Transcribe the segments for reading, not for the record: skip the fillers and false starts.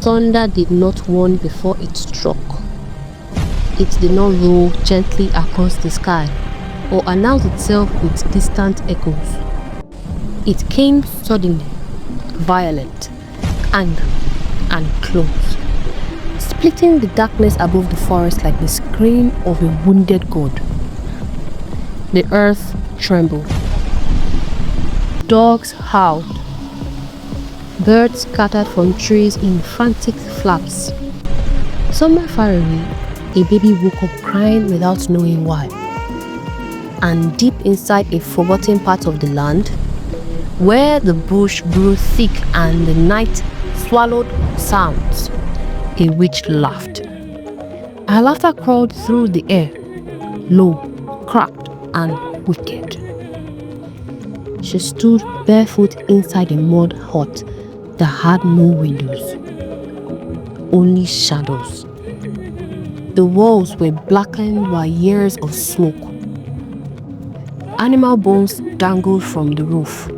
thunder did not warn before it struck. It did not roll gently across the sky or announce itself with distant echoes. It came suddenly, violent, angry, and close, splitting the darkness above the forest like the scream of a wounded god. The earth trembled. Dogs howled. Birds scattered from trees in frantic flaps. Somewhere far away, a baby woke up crying without knowing why. And deep inside a forgotten part of the land, where the bush grew thick and the night swallowed sounds, a witch laughed. Her laughter crawled through the air, low, cracked, and wicked. She stood barefoot inside a mud hut that had no windows, only shadows. The walls were blackened by years of smoke. Animal bones dangled from the roof.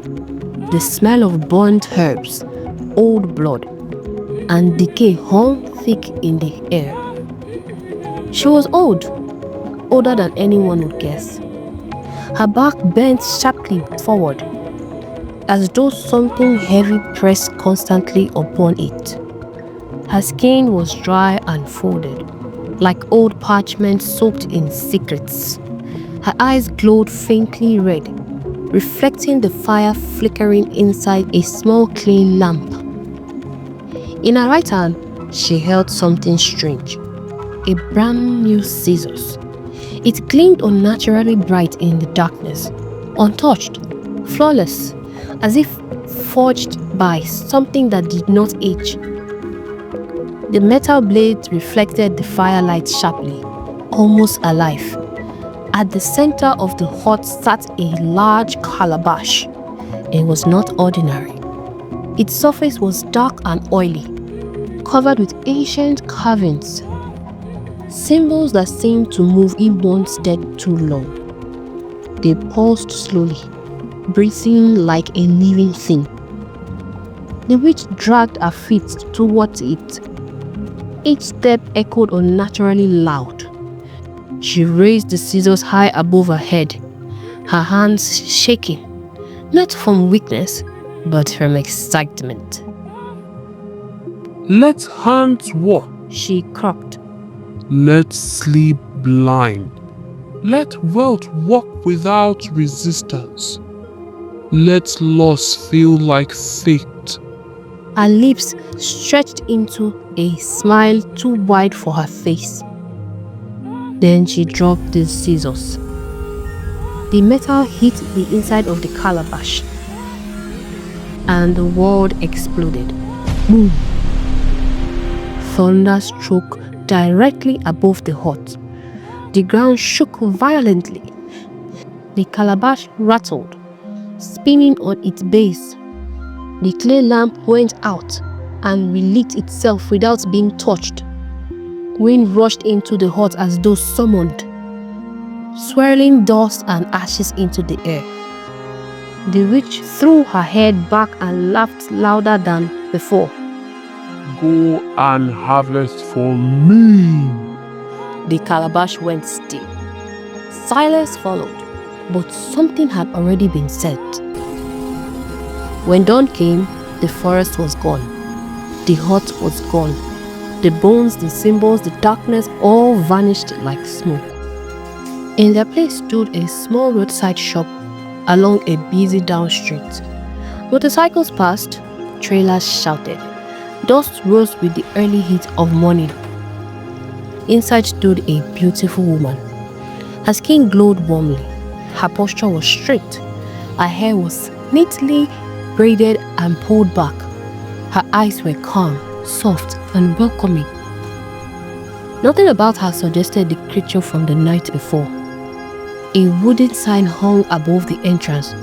The smell of burnt herbs, old blood, and decay hung thick in the air. She was old, older than anyone would guess. Her back bent sharply forward, as though something heavy pressed constantly upon it. Her skin was dry and folded, like old parchment soaked in secrets. Her eyes glowed faintly red, reflecting the fire flickering inside a small clay lamp. In her right hand, she held something strange, a brand new scissors. It gleamed unnaturally bright in the darkness, untouched, flawless, as if forged by something that did not age. The metal blade reflected the firelight sharply, almost alive. At the center of the hut sat a large calabash. It was not ordinary. Its surface was dark and oily, covered with ancient carvings, symbols that seemed to move in one stead too long. They paused slowly, breathing like a living thing. The witch dragged her feet towards it. Each step echoed unnaturally loud. She raised the scissors high above her head, her hands shaking, not from weakness, but from excitement. "Let hands walk," she croaked. "Let sleep blind. Let wealth walk without resistance. Let loss feel like fate." Her lips stretched into a smile too wide for her face. Then she dropped the scissors. The metal hit the inside of the calabash, and the world exploded. Boom! Thunder struck directly above the hut. The ground shook violently. The calabash rattled, spinning on its base. The clay lamp went out and relit itself without being touched. Wind rushed into the hut as though summoned, swirling dust and ashes into the air. The witch threw her head back and laughed louder than before. "Go and harvest for me." The calabash went still. Silence followed, but something had already been said. When dawn came, the forest was gone. The hut was gone. The bones, the symbols, the darkness all vanished like smoke. In their place stood a small roadside shop along a busy down street. Motorcycles passed, trailers shouted. Dust rose with the early heat of morning. Inside stood a beautiful woman. Her skin glowed warmly. Her posture was straight. Her hair was neatly braided and pulled back. Her eyes were calm, soft, and welcoming. Nothing about her suggested the creature from the night before. A wooden sign hung above the entrance.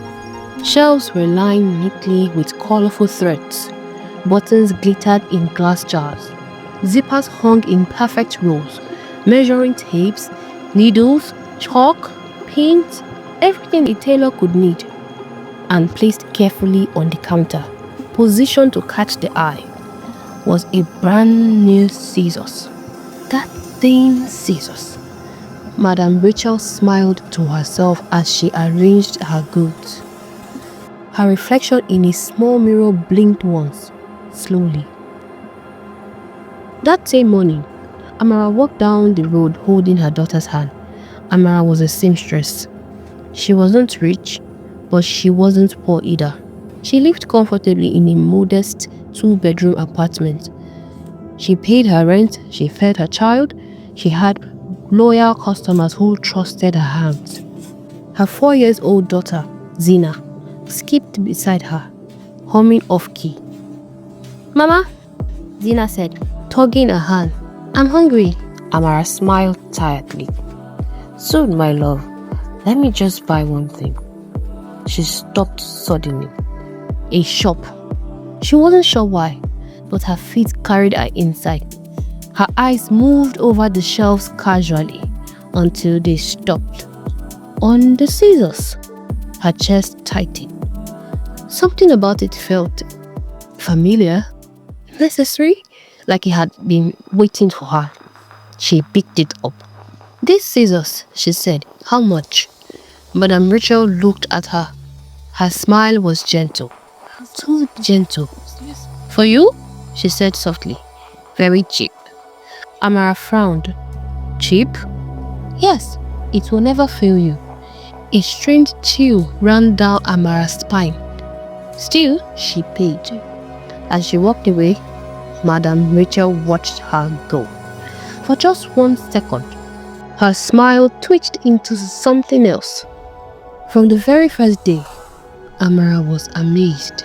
Shelves were lined neatly with colorful threads. Buttons glittered in glass jars. Zippers hung in perfect rows. Measuring tapes, needles, chalk, paint, everything a tailor could need, and placed carefully on the counter, positioned to catch the eye. was a brand new scissors. That thin scissors. Madam Rachel smiled to herself as she arranged her goods. Her reflection in a small mirror blinked once, slowly. That same morning, Amara walked down the road holding her daughter's hand. Amara was a seamstress. She wasn't rich, but she wasn't poor either. She lived comfortably in a modest 2-bedroom apartment. She paid her rent, she fed her child, she had loyal customers who trusted her hands. Her 4-year-old daughter, Zina, skipped beside her, humming off-key. "Mama," Zina said, tugging her hand. "I'm hungry." Amara smiled tiredly. "Soon, my love. Let me just buy one thing." She stopped suddenly. A shop. She wasn't sure why, but her feet carried her inside. Her eyes moved over the shelves casually until they stopped on the scissors. Her chest tightened. Something about it felt familiar, necessary, like it had been waiting for her. She picked it up. "These scissors," she said. "How much?" Madam Rachel looked at her. Her smile was gentle. Too gentle. "For you?" she said softly. "Very cheap." Amara frowned. "Cheap?" "Yes, it will never fail you." A strange chill ran down Amara's spine. Still, she paid. As she walked away, Madam Rachel watched her go. For just 1 second, her smile twitched into something else. From the very first day, Amara was amazed.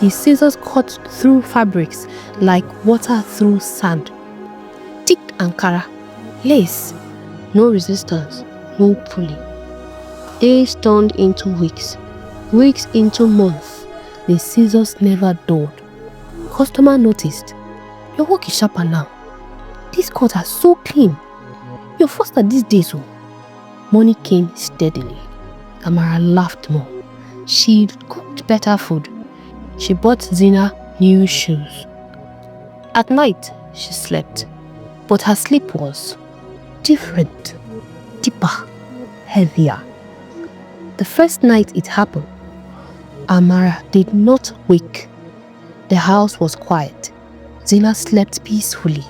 The scissors cut through fabrics like water through sand. Thick Ankara, lace, no resistance, no pulling. Days turned into weeks, weeks into months. The scissors never dulled. Customer noticed. "Your work is sharper now. These cuts are so clean. You're faster these days." Money came steadily. Amara laughed more. She cooked better food. She bought Zina new shoes. At night, she slept. But her sleep was different, deeper, heavier. The first night it happened, Amara did not wake. The house was quiet. Zina slept peacefully.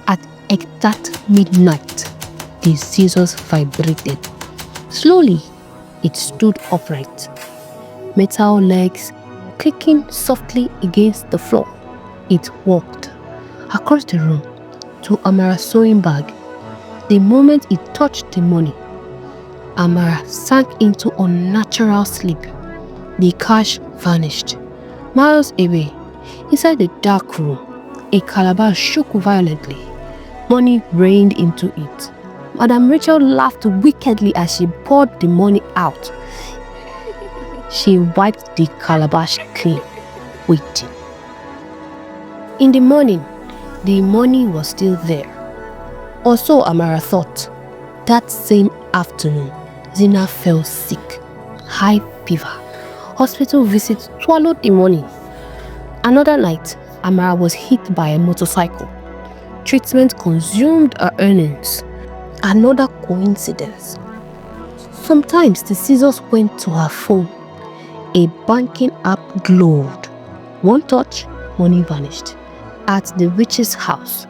At exact midnight, the scissors vibrated. Slowly, it stood upright. Metal legs clicking softly against the floor. It walked across the room to Amara's sewing bag. The moment it touched the money, Amara sank into unnatural sleep. The cash vanished. Miles away, inside the dark room, a calabash shook violently. Money rained into it. Madam Rachel laughed wickedly as she poured the money out. She wiped the calabash clean, waiting. In the morning, the money was still there. Or so Amara thought. That same afternoon, Zina fell sick. High fever. Hospital visit swallowed the money. Another night, Amara was hit by a motorcycle. Treatment consumed her earnings. Another coincidence. Sometimes the scissors went to her phone. A banking app glowed. One touch, money vanished. At the witch's house,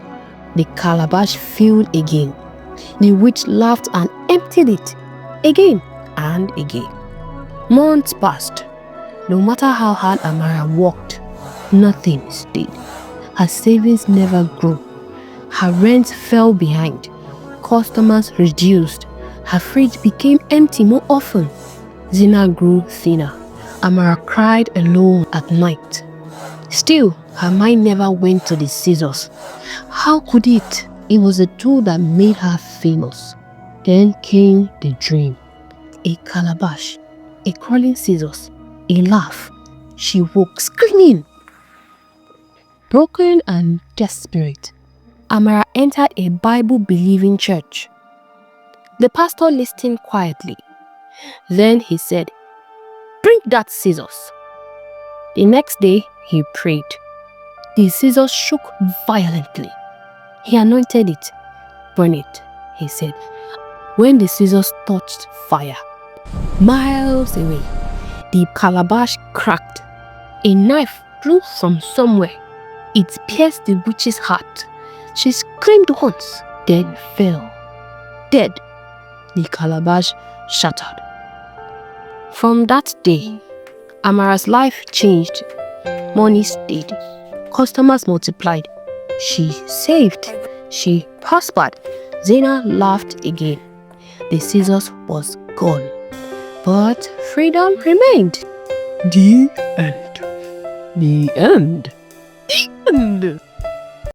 the calabash filled again. The witch laughed and emptied it again and again. Months passed. No matter how hard Amara worked, nothing stayed. Her savings never grew. Her rent fell behind. Customers reduced. Her fridge became empty more often. Zina grew thinner. Amara cried alone at night. Still, her mind never went to the scissors. How could it? It was a tool that made her famous. Then came the dream. A calabash, a crawling scissors, a laugh. She woke screaming. Broken and desperate, Amara entered a Bible-believing church. The pastor listened quietly. Then he said, "Bring that scissors." The next day, he prayed. The scissors shook violently. He anointed it. Burn it, he said. When the scissors touched fire, miles away, the calabash cracked. A knife flew from somewhere. It pierced the witch's heart. She screamed once, then fell. Dead. The calabash shattered. From that day, Amara's life changed. Money stayed. Customers multiplied. She saved. She prospered. Zena laughed again. The scissors was gone. But freedom remained. The end. The end. The end.